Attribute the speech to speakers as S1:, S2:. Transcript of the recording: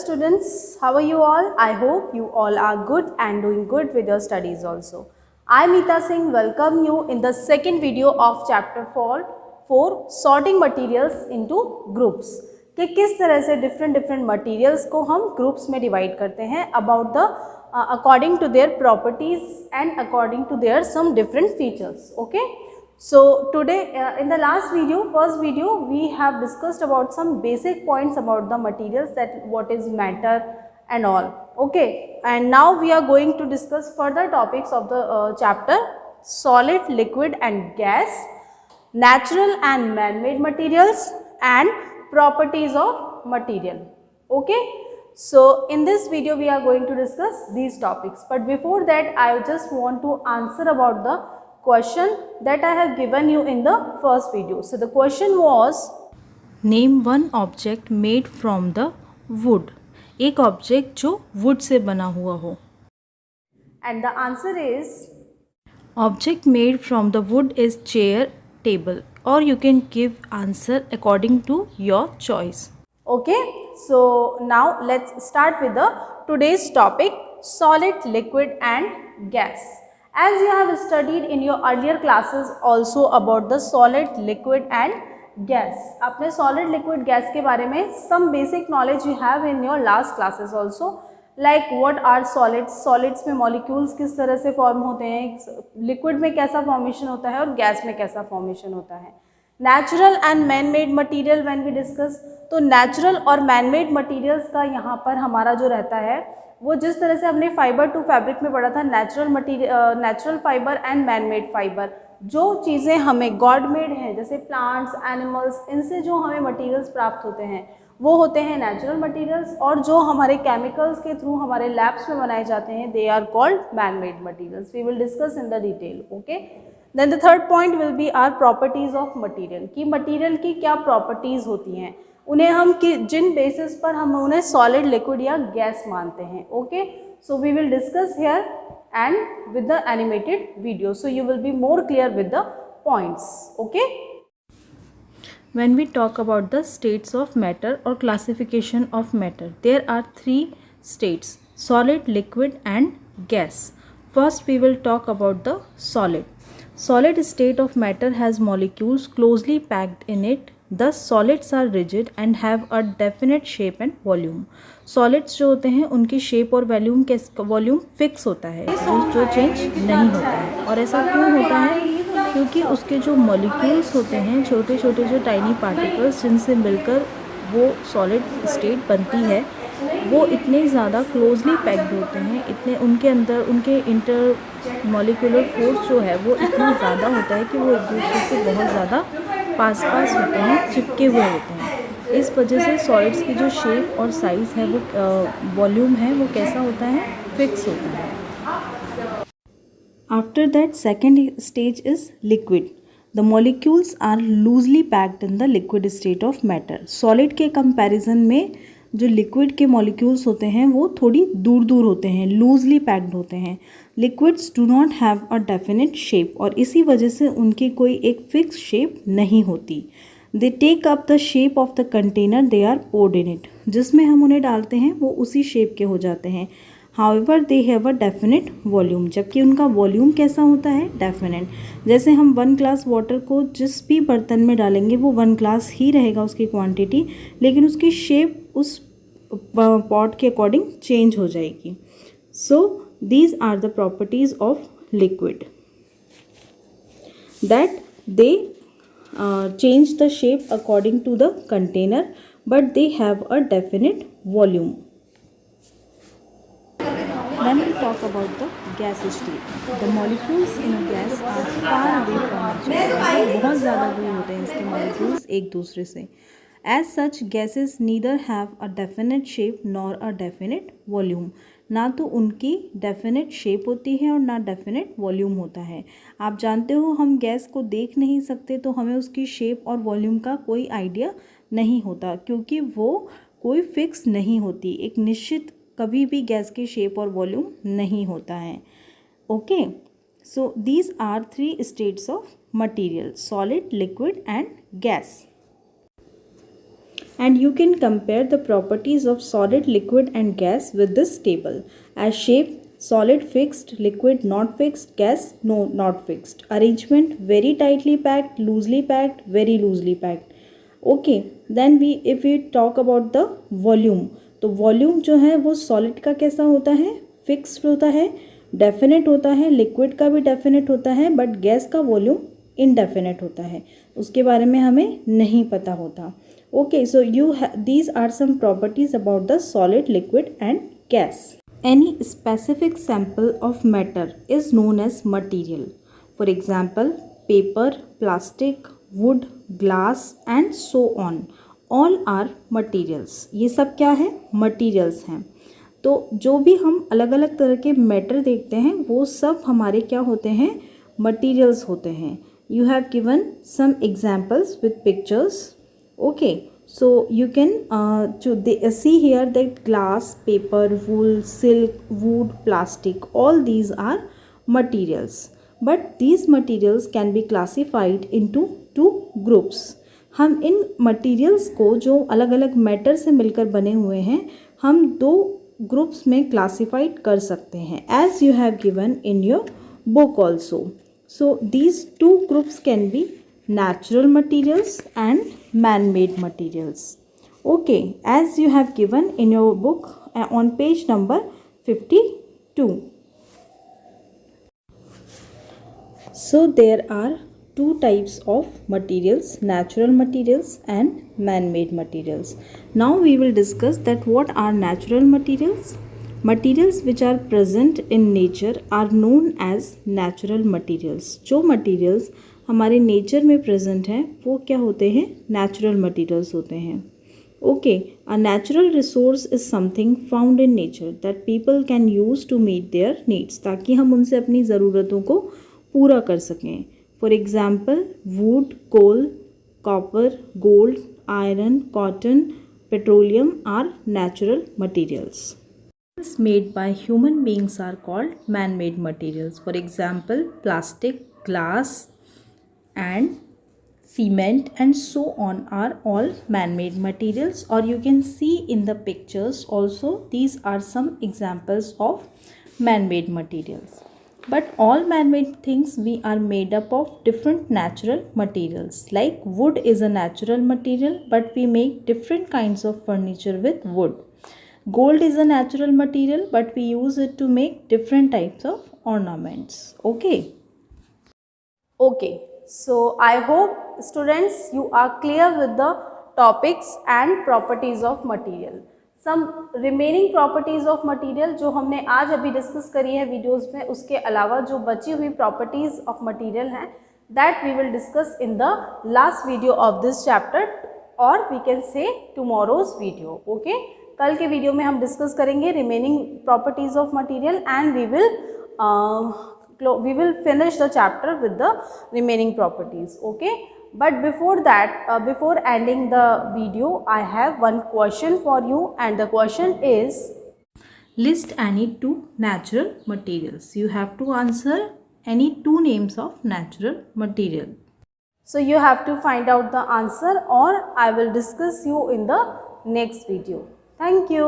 S1: students, how are you all? I hope you all are good and doing good with your studies also. I Meeta Singh welcome you in the second video of chapter 4 sorting materials into groups कि किस तरह से different materials को हम groups में divide करते हैं about the according to their properties and according to their some different features. Okay. So today in the last video, first video, we have discussed about some basic points about the materials, that what is matter and all. Okay, and now we are going to discuss further topics of the chapter: solid, liquid and gas, natural and man-made materials and properties of material. Okay, so in this video we are going to discuss these topics, but before that I just want to answer about the question that I have given you in the first video. So the question was,
S2: name one object made from the wood. एक object जो wood से बना हुआ हो।
S1: and the answer is
S2: object made from the wood is chair, table, और you can give answer according to your choice.
S1: okay. So now let's start with the today's topic: solid, liquid and gas. As you have studied in your earlier classes also about the solid, liquid and gas. आपने solid, liquid, gas के बारे में some basic knowledge you have in your last classes also. Like what are solids? Solids में molecules किस तरह से form होते हैं, liquid में कैसा formation होता है और gas में कैसा formation होता है. Natural and man-made material when we discuss, तो natural और man-made materials का यहाँ पर हमारा जो रहता है वो जिस तरह से हमने फाइबर टू फैब्रिक में पढ़ा था, natural fibre and man made fibre, जो चीज़ें हमें गॉड मेड हैं जैसे प्लांट्स, एनिमल्स, इनसे जो हमें मटेरियल्स प्राप्त होते हैं वो होते हैं नेचुरल मटेरियल्स, और जो हमारे केमिकल्स के थ्रू हमारे लैब्स में बनाए जाते हैं they are called man made materials. We will discuss in the detail. Okay. Then the third point will be are properties of material, कि मटीरियल की क्या प्रॉपर्टीज़ होती हैं, उन्हें हम जिन बेसिस पर हम उन्हें सॉलिड, लिक्विड या गैस मानते हैं. Okay. So we will discuss here and with the animated video, so you will be more clear with the points. Okay.
S2: When we talk about the states of matter or classification of matter, there are three states: solid, liquid and gas. First we will talk about the solid. Solid state of matter has molecules closely packed in it. Thus solids are rigid and have a definite shape and volume. Solids जो होते हैं उनकी shape और volume fix होता है, जो change नहीं होता है. और ऐसा क्यों होता है? क्योंकि उसके जो मॉलिक्यूल्स होते हैं, छोटे छोटे जो टाइनी पार्टिकल्स जिनसे मिलकर वो सॉलिड स्टेट बनती है, वो इतने ज़्यादा क्लोजली पैक्ड होते हैं, इतने उनके अंदर उनके इंटर मॉलिक्यूलर फोर्स जो है वो इतना ज़्यादा होता है कि वो एक दूसरे से बहुत ज़्यादा पास होते हैं, चिपके हुए होते हैं. इस वजह से सॉलिड्स की जो शेप और साइज़ है वो वॉल्यूम है वो कैसा होता है? फिक्स होता है. After that, second stage is liquid. The molecules are loosely packed in the liquid state of matter. Solid के comparison में जो liquid के molecules होते हैं वो थोड़ी दूर होते हैं, loosely packed होते हैं. Liquids do not have a definite shape, और इसी वजह से उनकी कोई एक fixed shape नहीं होती. They take up the shape of the container they are poured in it. जिसमें हम उन्हें डालते हैं वो उसी shape के हो जाते हैं. However, they have a definite volume. जबकि उनका वॉल्यूम कैसा होता है? डेफिनेट. जैसे हम 1 ग्लास वाटर को जिस भी बर्तन में डालेंगे वो 1 ग्लास ही रहेगा उसकी क्वांटिटी, लेकिन उसकी शेप उस पॉट के अकॉर्डिंग चेंज हो जाएगी. So these are the properties of liquid, that they change the shape according to the container, but they have a definite volume. Then we talk about the gas state. The molecules in a gas are far away from each other. बहुत ज़्यादा दूर होते हैं इसके molecules एक दूसरे से. As such, gases neither have a definite shape nor a definite volume. ना तो उनकी डेफिनेट शेप होती है और ना डेफिनेट वॉल्यूम होता है. आप जानते हो हम गैस को देख नहीं सकते, तो हमें उसकी शेप और वॉल्यूम का कोई आइडिया नहीं होता, क्योंकि वो कोई फिक्स नहीं होती. एक निश्चित कभी भी गैस की शेप और वॉल्यूम नहीं होता है. Okay. So these are 3 states of material: solid, liquid and gas. and you can compare the properties of solid, liquid and gas with this table as shape: solid fixed, liquid not fixed, gas no not fixed, arrangement very tightly packed, loosely packed, very loosely packed. Okay, then if we talk about the volume, तो volume जो है वो solid का कैसा होता है, fixed होता है, डेफिनेट होता है, लिक्विड का भी डेफिनेट होता है, बट गैस का वॉल्यूम इनडेफिनेट होता है, उसके बारे में हमें नहीं पता होता. Okay, so these are some properties about the solid, liquid and gas. Any specific sample of matter is known as material. For example, paper, plastic, wood, glass and so on. All are materials. ये सब क्या है, materials हैं. तो जो भी हम अलग अलग तरह के मैटर देखते हैं वो सब हमारे क्या होते हैं, materials होते हैं. You have given some examples with pictures. Okay, so you can see here that glass, paper, wool, silk, wood, plastic, all these are materials. But these materials can be classified into two groups. हम इन materials को जो अलग अलग matter से मिलकर बने हुए हैं हम दो ग्रुप्स में क्लासिफाइड कर सकते हैं, as you have given in your book also. So these two groups can be natural materials and man-made materials. Okay, as you have given in your book on page number 52. So there are two types of materials, natural materials and man-made materials. Now we will discuss that what are natural materials. Materials which are present in nature are known as natural materials. जो materials हमारे nature में present हैं वो क्या होते हैं, natural materials होते हैं. Okay, a natural resource is something found in nature that people can use to meet their needs, ताकि हम उनसे अपनी ज़रूरतों को पूरा कर सकें. For example, wood, coal, copper, gold, iron, cotton, petroleum are natural materials. Made by human beings are called man-made materials. For example, plastic, glass and cement and so on are all man-made materials, or you can see in the pictures also these are some examples of man-made materials. But all man-made things we are made up of different natural materials. Like wood is a natural material, but we make different kinds of furniture with wood. Gold is a natural material, but we use it to make different types of ornaments. Okay.
S1: Okay, so I hope students you are clear with the topics and properties of material. Some remaining properties of material जो हमने आज अभी discuss करी है videos में, उसके अलावा जो बची हुई properties of material हैं that we will discuss in the last video of this chapter, or we can say tomorrow's video. Okay, कल के वीडियो में हम डिस्कस करेंगे remaining properties of material and we will finish the chapter with the remaining properties. Okay, but before that, before ending the video, I have one question for you, and the question is,
S2: list any two natural materials. You have to answer any two names of natural material.
S1: So you have to find out the answer, or I will discuss you in the next video. Thank you.